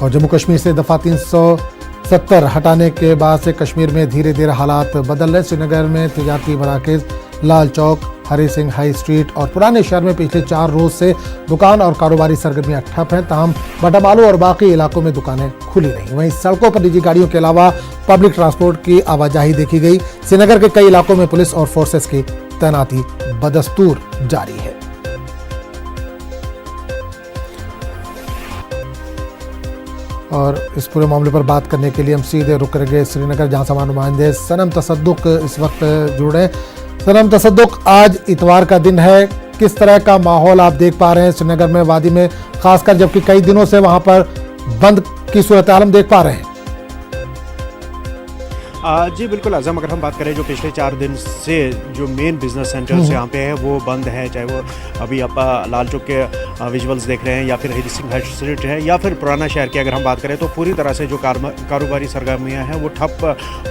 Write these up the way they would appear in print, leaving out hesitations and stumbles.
और जम्मू कश्मीर से दफा 370 हटाने के बाद से कश्मीर में धीरे धीरे हालात बदल रहे। श्रीनगर में तिजारती मराकज़ लाल चौक, हरी सिंह हाई स्ट्रीट और पुराने शहर में पिछले 4 रोज से दुकान और कारोबारी सरगर्मियां ठप हैं। ताहम बटामालू और बाकी इलाकों में दुकानें खुली नहीं। वहीं सड़कों पर निजी गाड़ियों के अलावा पब्लिक ट्रांसपोर्ट की आवाजाही देखी गई। श्रीनगर के कई इलाकों में पुलिस और फोर्सेस की तैनाती बदस्तूर जारी है। और इस पूरे मामले पर बात करने के लिए हम सीधे रुक करेंगे श्रीनगर, जहां समा नुमाइंदे सनम तसद्दुक इस वक्त जुड़े। सनम तसद्दुक, आज इतवार का दिन है, किस तरह का माहौल आप देख पा रहे हैं श्रीनगर में वादी में, खासकर जबकि कई दिनों से वहां पर बंद की सूरत हाल हम देख पा रहे हैं? जी बिल्कुल आज़म, अगर हम बात करें जो पिछले 4 दिन से जो मेन बिजनेस सेंटर्स यहाँ पे है वो बंद है, चाहे वो अभी आप लाल चौक के विजुअल्स देख रहे हैं या फिर हरी सिंह हाई स्ट्रीट है या फिर पुराना शहर की अगर हम बात करें तो पूरी तरह से जो कारोबारी सरगर्मियाँ हैं वो ठप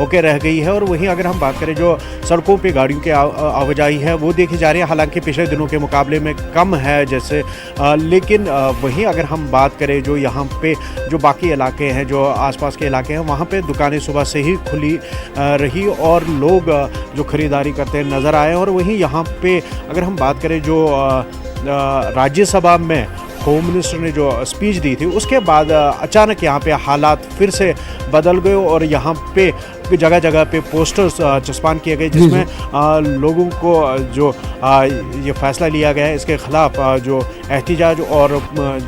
होकर रह गई है। और वहीं अगर हम बात करें जो सड़कों पे गाड़ियों की आवाजाही है वो देखी जा रही है, हालांकि पिछले दिनों के मुकाबले में कम है जैसे, लेकिन वहीं अगर हम बात करें जो यहाँ पे जो बाकी इलाके हैं, जो आसपास के इलाके हैं, वहाँ पे दुकानें सुबह से ही खुली रही और लोग जो खरीदारी करते नज़र आए। और वहीं यहाँ पे अगर हम बात करें जो राज्यसभा में होम मिनिस्टर ने जो स्पीच दी थी उसके बाद अचानक यहाँ पे हालात फिर से बदल गए और यहाँ पे जगह जगह पे पोस्टर्स चस्पान किए गए जिसमें लोगों को जो ये फैसला लिया गया है इसके खिलाफ जो एहतिजाज और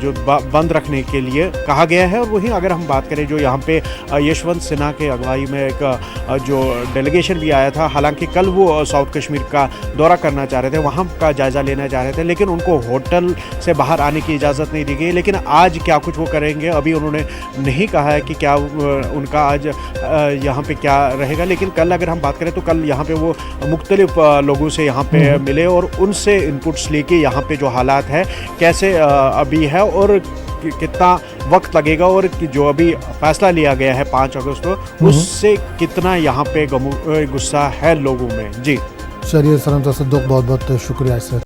जो बंद रखने के लिए कहा गया है। और वहीं अगर हम बात करें जो यहाँ पे यशवंत सिन्हा के अगुवाई में एक जो डेलीगेशन भी आया था, हालांकि कल वो साउथ कश्मीर का दौरा करना चाह रहे थे, वहाँ का जायज़ा लेना चाह रहे थे, लेकिन उनको होटल से बाहर आने की इजाज़त नहीं दी गई। लेकिन आज क्या कुछ वो करेंगे अभी उन्होंने नहीं कहा है कि क्या उनका आज यहाँ पे क्या रहेगा। लेकिन कल अगर हम बात करें तो कल यहाँ पे वो मुख्तलिफ लोगों से यहाँ पे मिले और उनसे इनपुट्स लेके यहाँ पे जो हालात है कैसे अभी है और कितना वक्त लगेगा और जो अभी फैसला लिया गया है 5 अगस्त को उससे कितना यहाँ पे गुस्सा है लोगों में। जी चलिए सनम तसद्दुक, बहुत बहुत शुक्रिया सर।